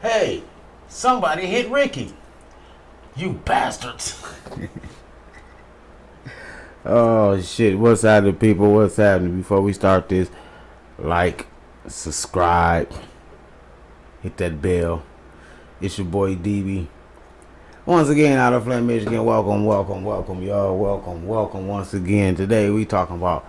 Hey, somebody hit Ricky. You bastards. Oh shit, what's happening, people? What's happening? Before we start this, like, subscribe, hit that bell. It's your boy DB. Once again, out of Flint, Michigan. Welcome, y'all. Welcome once again. Today we talking about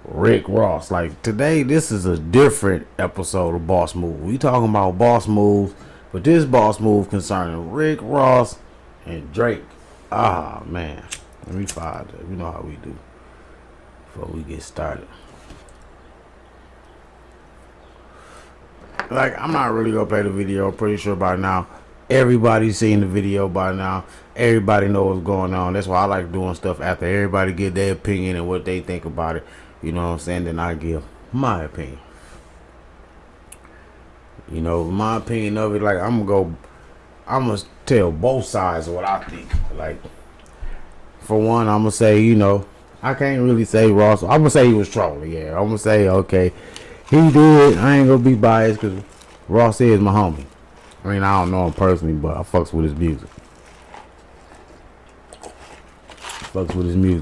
Rick Ross. Like, today, this is a different episode of Boss Move. We talking about boss moves, but this boss move concerning Rick Ross and Drake. Ah, man. Let me find that. You know how we do before we get started. Like, I'm not really gonna play the video. I'm pretty sure by now everybody's seen the video by now. Everybody knows what's going on. That's why I like doing stuff after everybody get their opinion and what they think about it. You know what I'm saying? Then I give my opinion. You know, my opinion of it, like, I'm gonna tell both sides of what I think. Like, for one, I'm gonna say, you know, I can't really say Ross. I'm gonna say he was trolling. Yeah, I'm gonna say, okay, he did. I ain't gonna be biased because Ross is my homie. I mean, I don't know him personally, but I fucks with his music.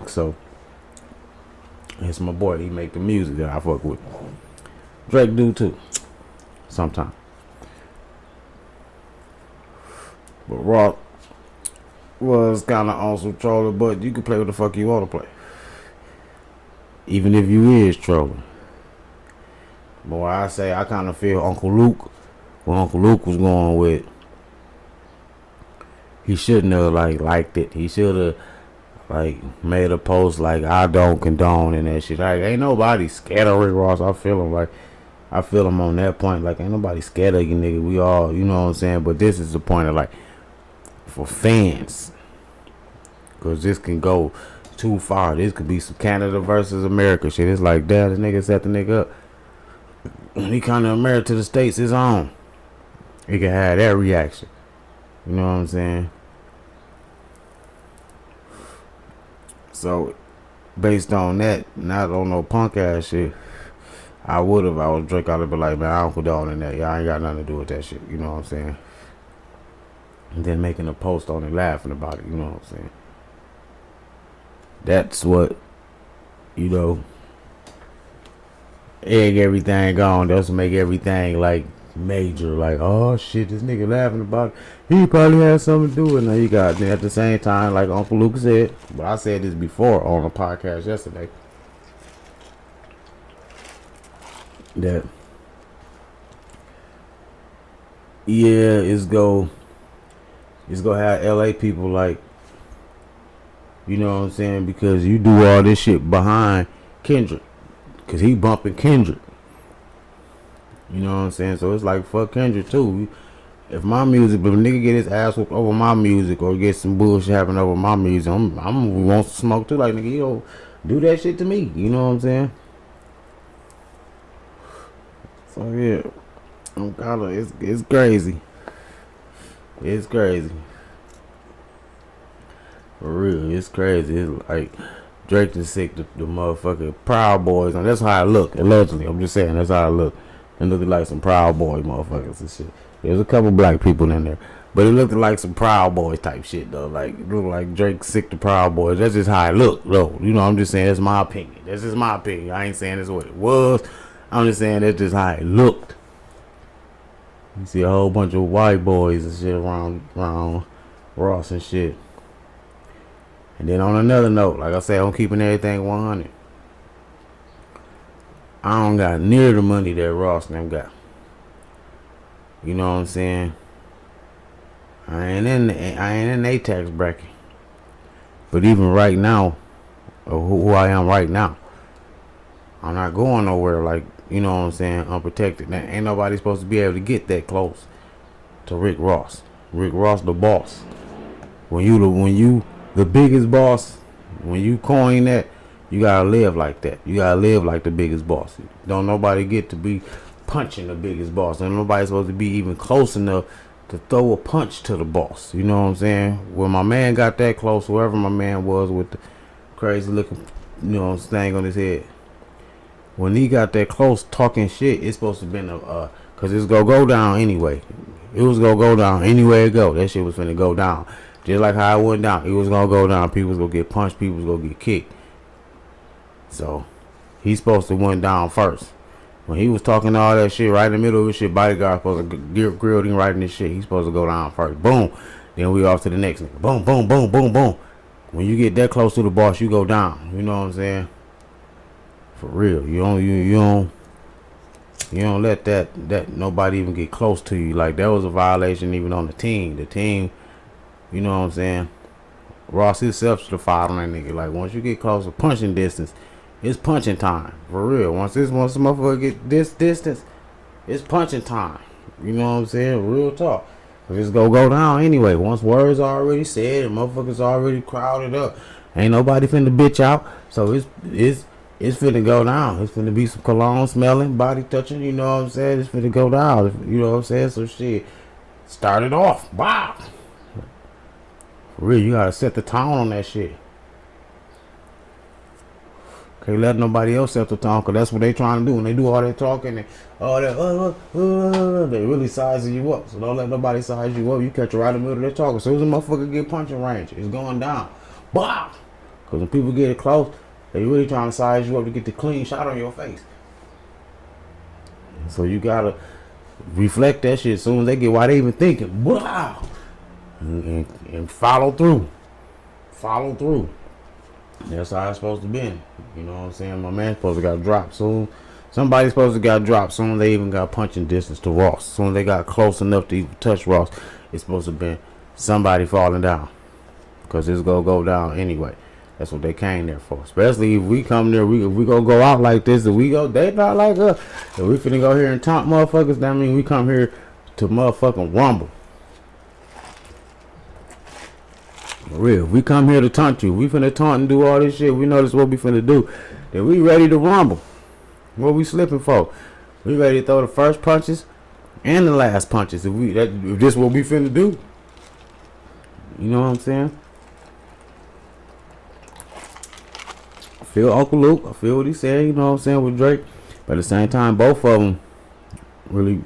So it's my boy. He make the music that I fuck with. Drake do too, sometimes. But Ross was kind of also trolling, but you can play what the fuck you want to play, even if you is trolling. Boy, I say I kind of feel Uncle Luke, what Uncle Luke was going with, he shouldn't have liked it. He should have made a post like, I don't condone and that shit. Like, ain't nobody scared of Rick Ross. I feel him on that point. Like, ain't nobody scared of you, nigga. We all, you know what I'm saying. But this is the point of, like, for fans, because this can go too far. This could be some Canada versus America shit. It's like, damn, this nigga set the nigga up. When he kind of America to the States his own, he can have that reaction. You know what I'm saying? So, based on that, not on no punk ass shit, I was Drake, I'd have been like, man, I don't condone in that. Y'all ain't got nothing to do with that shit. You know what I'm saying? And then making a post on it, laughing about it. You know what I'm saying? That's what, you know, egg everything on. That's make everything like major. Like, oh shit, this nigga laughing about it. He probably had something to do with it. Now you got at the same time, like Uncle Luke said, but I said this before on a podcast yesterday, that yeah, it's gonna have LA people like, you know what I'm saying, because you do all this shit behind Kendrick, because he bumping Kendrick. You know what I'm saying? So it's like, fuck Kendrick too. If my music, but if a nigga get his ass whooped over my music or get some bullshit happen over my music, I'm want to smoke too. Like, nigga, you don't do that shit to me. You know what I'm saying? So yeah, I'm kind of, it's crazy. It's crazy. For real, it's crazy. It's like Drake is sick, the motherfucking Proud Boys, and that's how I look. Allegedly, I'm just saying, that's how I look. And looking like some Proud Boy motherfuckers and shit. There's a couple black people in there, but it looked like some Proud Boys type shit though. Like, it looked like Drake sick the Proud Boys. That's just how I look though. You know, I'm just saying, that's my opinion. That's just my opinion. I ain't saying that's what it was. I'm just saying that's just how it looked. You see a whole bunch of white boys and shit around Ross and shit. And then on another note, like I said, I'm keeping everything 100. I don't got near the money that Ross and them got. You know what I'm saying? I ain't in a tax bracket. But even right now, or who I am right now, I'm not going nowhere, like, you know what I'm saying, unprotected. Now, ain't nobody supposed to be able to get that close to Rick Ross. Rick Ross, the boss. When you the biggest boss, when you coin that, you gotta live like that. You gotta live like the biggest boss. Don't nobody get to be punching the biggest boss. Don't nobody supposed to be even close enough to throw a punch to the boss. You know what I'm saying? When my man got that close, whoever my man was with the crazy looking, you know, thing on his head, when he got that close talking shit, it's supposed to have been a, cause it's gonna go down anyway. It was gonna go down anywhere it go. That shit was finna go down. Just like how it went down. It was gonna go down. People was gonna get punched. People was gonna get kicked. So he's supposed to went down first. When he was talking all that shit right in the middle of his shit, bodyguard supposed to grill him right in this shit. He's supposed to go down first. Boom. Then we off to the next nigga. Boom, boom, boom, boom, boom. When you get that close to the boss, you go down. You know what I'm saying? For real. You don't let that nobody even get close to you. Like that was a violation even on the team. The team, you know what I'm saying? Ross himself should have filed on that nigga. Like once you get close to punching distance, it's punching time. For real. Once the motherfucker get this distance, it's punching time. You know what I'm saying? Real talk. It's gonna go down anyway. Once words already said and motherfuckers already crowded up, ain't nobody finna bitch out. So it's finna go down. It's finna be some cologne smelling, body touching. You know what I'm saying? It's finna go down. You know what I'm saying? So shit, start it off. Wow. For real, you gotta set the tone on that shit. Can't let nobody else set the tone, cause that's what they trying to do. When they do all that talking and all that, they really sizing you up. So don't let nobody size you up. You catch right in the middle of their talking. As soon as a motherfucker get punching range, it's going down. Bah! Cause when people get it close, they really trying to size you up to get the clean shot on your face. So you gotta reflect that shit as soon as they get why they even thinking. Wow! And follow through. Follow through. That's how it's supposed to be. You know what I'm saying? My man's supposed to got dropped soon. Somebody's supposed to got dropped soon. They even got punching distance to Ross. Soon they got close enough to even touch Ross. It's supposed to be somebody falling down. Because it's going to go down anyway. That's what they came there for. Especially if we come there, we going to go out like this. And we go, they not like us. If we finna go here and taunt motherfuckers, that mean we come here to motherfucking rumble. For real, we come here to taunt you. We finna taunt and do all this shit. We know this what we finna do. Then we ready to rumble. What we slipping for? We ready to throw the first punches and the last punches. If this what we finna do. You know what I'm saying? I feel Uncle Luke. I feel what he said. You know what I'm saying with Drake. But at the same time, both of them really,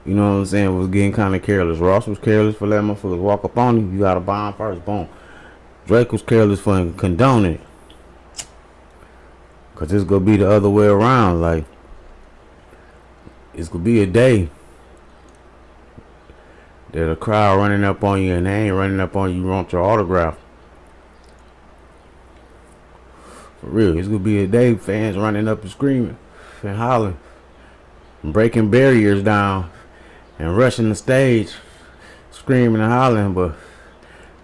you know what I'm saying, was getting kind of careless. Ross was careless for letting motherfuckers walk up on him. You got to bomb first. Boom. Drake was careless for condoning it. Because it's going to be the other way around. Like, it's going to be a day that a crowd running up on you and they ain't running up on you, want your autograph. For real. It's going to be a day fans running up and screaming and hollering and breaking barriers down and rushing the stage screaming and hollering, but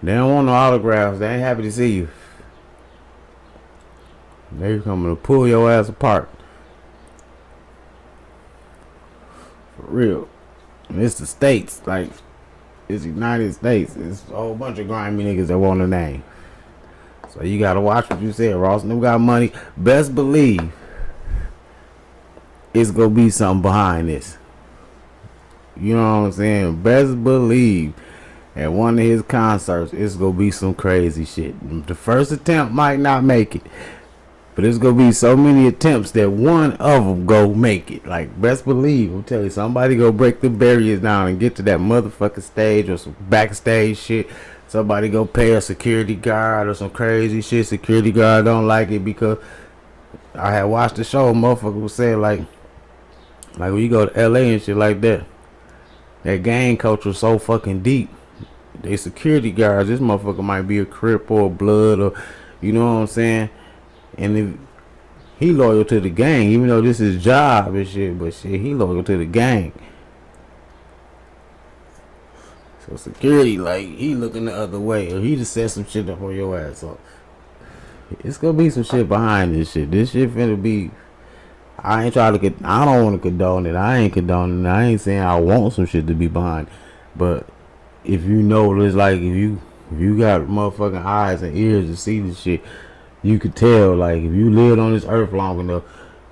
they don't want no autographs. They ain't happy to see you. They coming to pull your ass apart. For real. And it's the States. Like, it's the United States. It's a whole bunch of grimy niggas that want a name. So you gotta watch what you said, Ross. Them got money. Best believe it's gonna be something behind this. You know what I'm saying? Best believe at one of his concerts, it's gonna be some crazy shit. The first attempt might not make it, but it's gonna be so many attempts that one of them go make it. Like, best believe, I'll tell you, somebody go break the barriers down and get to that motherfucking stage or some backstage shit. Somebody go pay a security guard or some crazy shit. Security guard don't like it because I had watched the show. Motherfucker was saying like when you go to LA and shit like that, that gang culture is so fucking deep. They security guards. This motherfucker might be a Crip or a Blood or, you know what I'm saying? And if he loyal to the gang, even though this is job and shit, but shit, he loyal to the gang. So security, like, he looking the other way, or he just set some shit up on your ass. So it's gonna be some shit behind this shit. This shit finna be. I don't want to condone it. I ain't condoning it. I ain't saying I want some shit to be behind, but if you know, it's like if you got motherfucking eyes and ears to see this shit, you could tell. Like, if you lived on this earth long enough,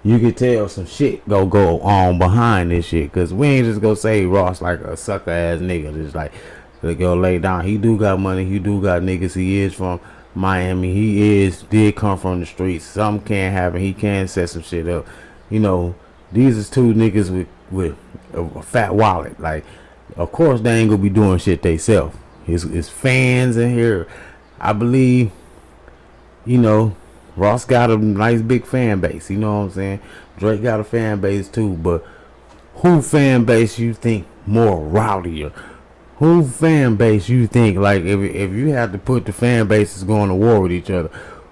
you could tell some shit go on behind this shit. Cause we ain't just gonna say Ross like a sucker ass nigga. Just like they go lay down. He do got money. He do got niggas. He is from Miami. He did come from the streets. Something can happen. He can set some shit up. You know, these is two niggas with a fat wallet. Like, Of course, they ain't gonna be doing shit they self. His fans in here, I believe. You know, Ross got a nice big fan base. You know what I'm saying? Drake got a fan base too, but who fan base you think more rowdier? Who fan base you think, like, if you have to put the fan bases going to war with each other,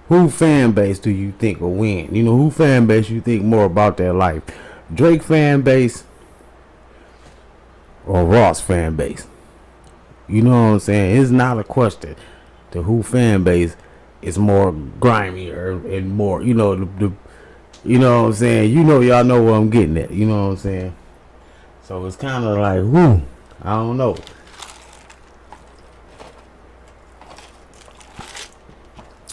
who fan base do you think will win? You know, who fan base you think more about their life? Drake fan base or Ross fan base? You know what I'm saying? It's not a question to who fan base is more grimier and more, you know, the you know what I'm saying? You know, y'all know where I'm getting at. You know what I'm saying? So it's kind of like, whoo, I don't know.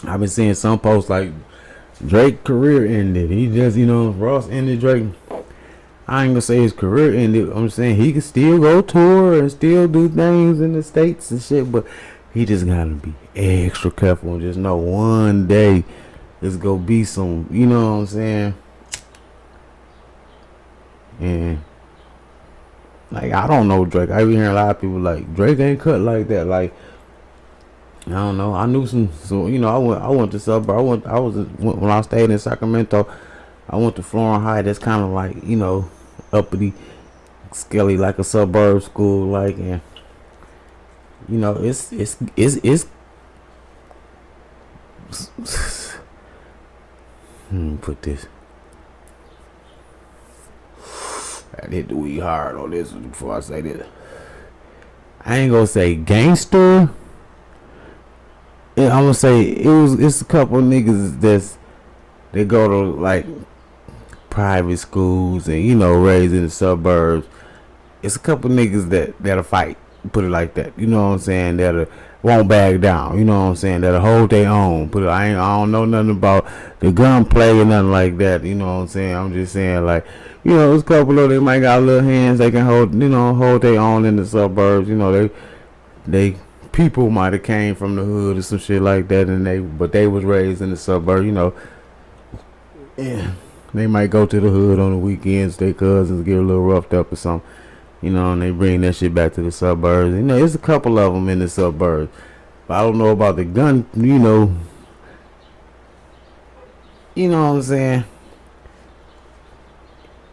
I've been seeing some posts like Drake career ended. He just, you know, Ross ended Drake. I ain't gonna say his career ended. I'm saying he can still go tour and still do things in the States and shit, but he just gotta be extra careful and just know one day there's gonna be some, you know what I'm saying? And like, I don't know Drake. I be hearing a lot of people like Drake ain't cut like that. Like, I don't know. I knew some. So you know, I went to suburb. When I stayed in Sacramento. I went to Florence High. That's kind of like, you know, uppity, skelly, like a suburb school. Like, and you know, it's put this. I hit the weed hard on this before I say this. I ain't gonna say gangster. Yeah, I'm gonna say it's a couple of niggas they go to like private schools and, you know, raised in the suburbs. It's a couple of niggas that'll fight, put it like that. You know what I'm saying? That won't back down. You know what I'm saying? That'll hold their own. I don't know nothing about the gunplay or nothing like that. You know what I'm saying? I'm just saying, like, you know, there's a couple of them might got little hands they can hold. You know, hold their own in the suburbs. You know, they people might have came from the hood or some shit like that, but they was raised in the suburb. You know, yeah. They might go to the hood on the weekends. Their cousins get a little roughed up or something, you know, and they bring that shit back to the suburbs. You know, there's a couple of them in the suburbs, but I don't know about the gun. You know what I'm saying?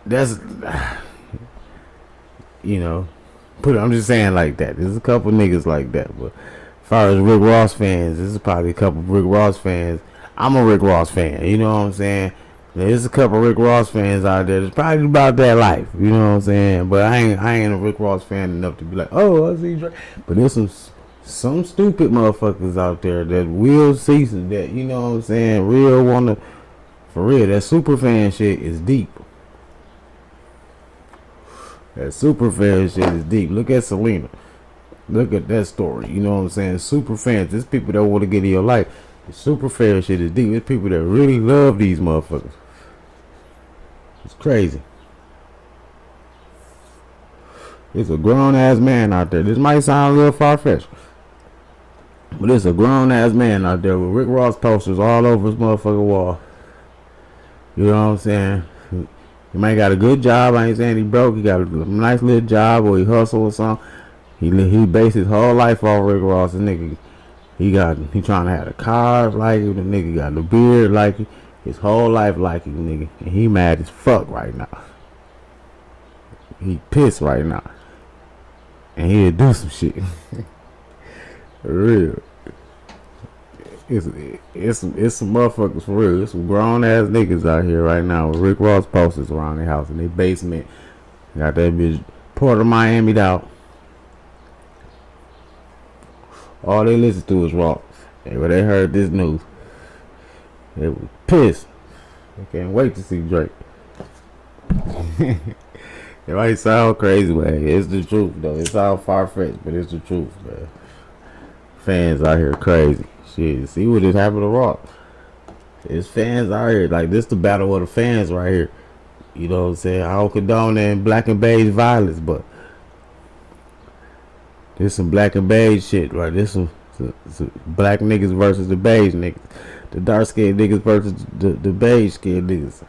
That's, you know, I'm just saying like that. There's a couple niggas like that, but as far as Rick Ross fans, this is probably a couple Rick Ross fans. I'm a Rick Ross fan. You know what I'm saying? There's a couple Rick Ross fans out there that's probably about that life. You know what I'm saying? But I ain't a Rick Ross fan enough to be like, oh, I see Drake. But there's some stupid motherfuckers out there that will see that, you know what I'm saying, real wanna, for real, that super fan shit is deep. That super fan shit is deep. Look at Selena. Look at that story. You know what I'm saying? Super fans. There's people that want to get in your life. The super fan shit is deep. There's people that really love these motherfuckers. It's crazy. It's a grown ass man out there. This might sound a little far fetched, but it's a grown ass man out there with Rick Ross posters all over his motherfucking wall. You know what I'm saying? He might got a good job. I ain't saying he broke. He got a nice little job or he hustle or something. He based his whole life off Rick Ross. The nigga, he trying to have the cars like it. The nigga got the beard like it. His whole life like it, nigga. And he mad as fuck right now. He pissed right now. And he'll do some shit. For real. It's some motherfuckers for real. There's some grown ass niggas out here right now with Rick Ross posters around their house in their basement. Got that bitch Port of Miami'd out. All they listen to is Ross. And when they heard this news, they was pissed. They can't wait to see Drake. It might sound crazy, man. It's the truth, though. It sounds far-fetched, but it's the truth, man. Fans out here crazy. Shit, see what just happened to Rock. It's fans out here. Like, this the battle of the fans right here. You know what I'm saying? I don't condone that black and beige violence, but this some black and beige shit, right? This some black niggas versus the beige niggas. The dark-skinned niggas versus the beige-skinned niggas.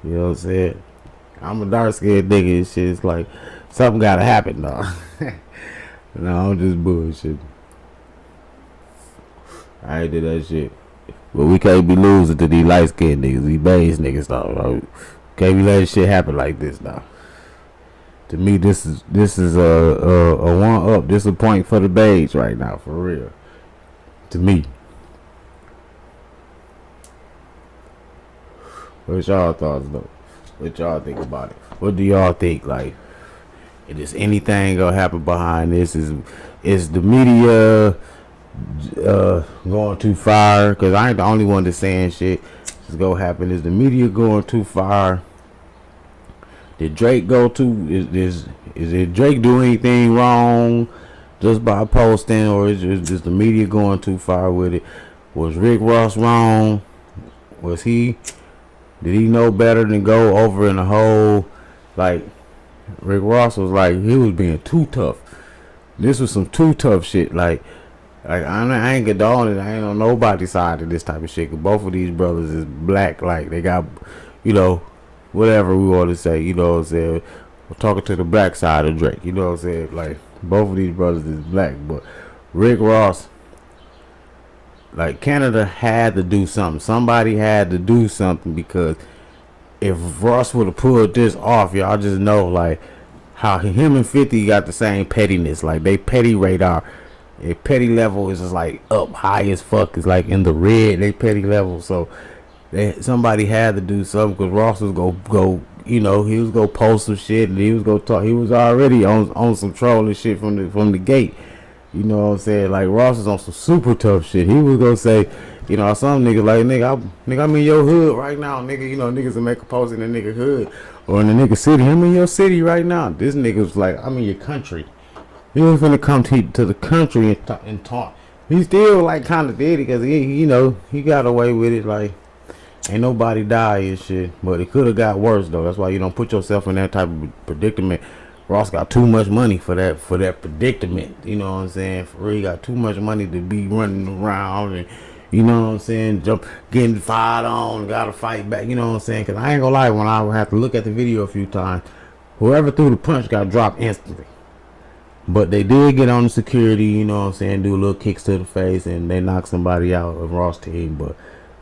You know what I'm saying? I'm a dark-skinned nigga and shit. It's like Something gotta happen, though. No, I'm just bullshit. I ain't do that shit. But we can't be losing to these light skinned niggas, these beige niggas, though. Can't be letting shit happen like this, now. To me, this is a one up. This is a point for the beige right now, for real. To me. What's y'all thoughts, though? What y'all think about it? What do y'all think? Like, is anything gonna happen behind this? Is the media going too far? Because I ain't the only one that's saying shit. It's gonna happen. Is the media going too far? Did Drake go too? Is it Drake do anything wrong just by posting, or is just the media going too far with it? Was Rick Ross wrong? Was he? Did he know better than go over in a hole? Like, Rick Ross was like, he was being too tough. This was some too tough shit. Like I ain't condoning it. I ain't on nobody's side of this type of shit. Cause both of these brothers is black. Like, they got, whatever we want to say. You know what I'm saying? We're talking to the black side of Drake. You know what I'm saying? Like, both of these brothers is black. But Rick Ross, like, Canada had to do something. Somebody had to do something, because if Ross would have pulled this off, y'all just know, like, how him and 50 got the same pettiness. Like, they petty radar, their petty level is just like up high as fuck. It's like in the red, they petty level. So somebody had to do something, because Ross was go he was gonna post some shit, and he was gonna talk. He was already on some trolling shit from the gate. You know what I'm saying? Like, Ross is on some super tough shit. He was gonna say, some niggas like, nigga, I'm in your hood right now, nigga. Niggas will make a post in the nigga hood or in the nigga city. I'm in your city right now. This nigga was like, I'm in your country. He was finna come to the country and talk. He still, like, kind of did it, because he got away with it. Like, ain't nobody die and shit. But it could have got worse, though. That's why you don't put yourself in that type of predicament. Ross got too much money for that predicament. You know what I'm saying? For real, he got too much money to be running around and, you know what I'm saying, getting fired on, gotta fight back. You know what I'm saying? Because I ain't gonna lie, when I have to look at the video a few times, whoever threw the punch got dropped instantly. But they did get on the security, you know what I'm saying, do little kicks to the face, and they knocked somebody out of Ross' team. But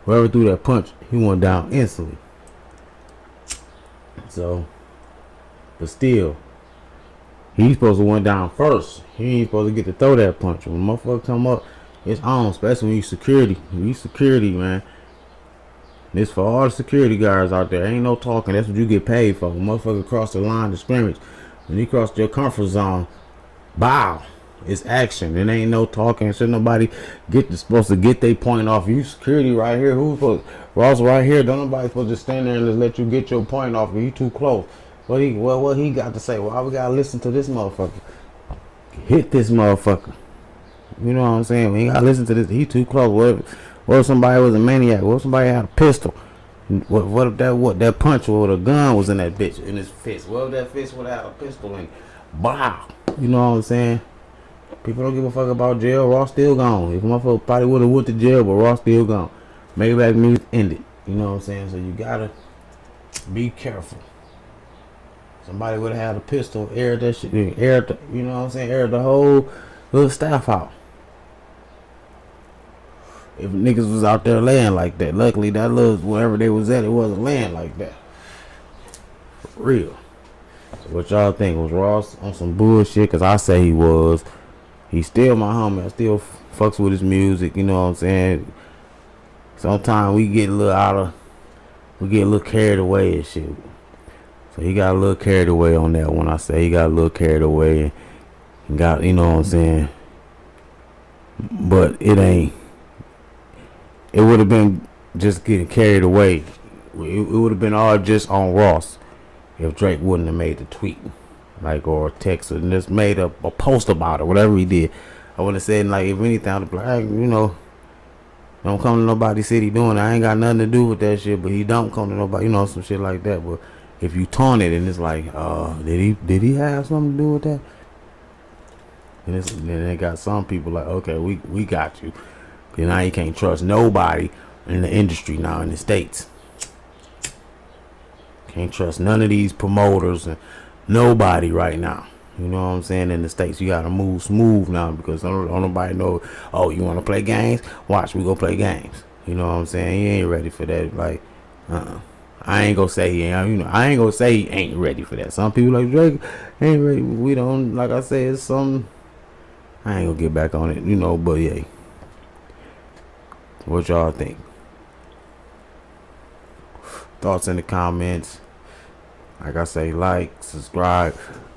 whoever threw that punch, he went down instantly. So, but still, he's supposed to went down first. He ain't supposed to get to throw that punch. When motherfucker come up, it's on, especially when you security. You security, man. This for all the security guards out there. Ain't no talking. That's what you get paid for. When motherfucker cross the line of scrimmage, when he crossed your comfort zone, bow. It's action. It ain't no talking. Should nobody supposed to get their point off. You security right here. Who's supposed? Ross right here. Don't nobody supposed to stand there and just let you get your point off. You too close. What he got to say? Well, we gotta listen to this motherfucker. Hit this motherfucker. You know what I'm saying? We gotta listen to this. He too close. What if somebody was a maniac? What if somebody had a pistol? What if that punch with a gun was in that bitch, in his fist? What if that fist would have had a pistol in it? Wow. You know what I'm saying? People don't give a fuck about jail. Ross still gone. If motherfucker probably would have went to jail, but Ross still gone. Maybach music ended. You know what I'm saying? So you gotta be careful. Somebody would have had a pistol, aired that shit, you know what I'm saying, aired the whole little staff out. If niggas was out there laying like that, luckily that little, wherever they was at, it wasn't laying like that. For real. So what y'all think? Was Ross on some bullshit? Because I say he was. He's still my homie. I still fucks with his music, you know what I'm saying? Sometimes we get a little carried away and shit. So he got a little carried away on that one. I say he got a little carried away and got, you know what I'm saying? But it would have been just getting carried away. It would have been all just on Ross if Drake wouldn't have made the tweet, like, or text, and just made a post about it, whatever he did. I would have said, like, if anything, I'd be like, don't come to nobody's city doing it. I ain't got nothing to do with that shit, but he don't come to nobody, some shit like that. But if you taunt it and it's like, did he have something to do with that? And then they got some people like, okay, we got you. Cause now you can't trust nobody in the industry now in the States. Can't trust none of these promoters and Nobody right now. You know what I'm saying? In the States, you gotta move smooth now because don't nobody know. Oh, you want to play games? Watch, we go play games. You know what I'm saying? He ain't ready for that. Like, I ain't gonna say he ain't. You know, I ain't gonna say he ain't ready for that. Some people like Drake ain't ready. We don't. Like I said, it's some. I ain't gonna get back on it. You know, but yeah. What y'all think? Thoughts in the comments. Like I say, like, subscribe,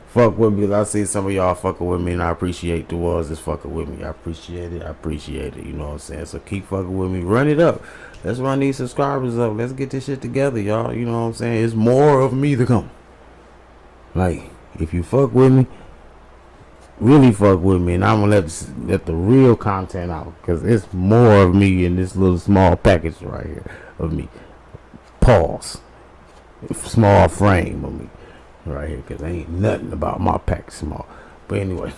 fuck with me. Because I see some of y'all fucking with me, and I appreciate the ones that's fucking with me. I appreciate it. I appreciate it. You know what I'm saying? So keep fucking with me. Run it up. Let's run these subscribers up. Let's get this shit together, y'all. You know what I'm saying? It's more of me to come. Like, if you fuck with me, really fuck with me, and I'm gonna let the real content out, because it's more of me in this little small package right here of me. Pause. Small frame of me right here, because ain't nothing about my pack small. But anyway,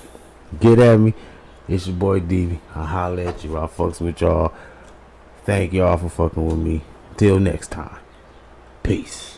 get at me. It's your boy DB. I'll holler at you. I fucks with y'all. Thank y'all for fucking with me. Till next time. Peace.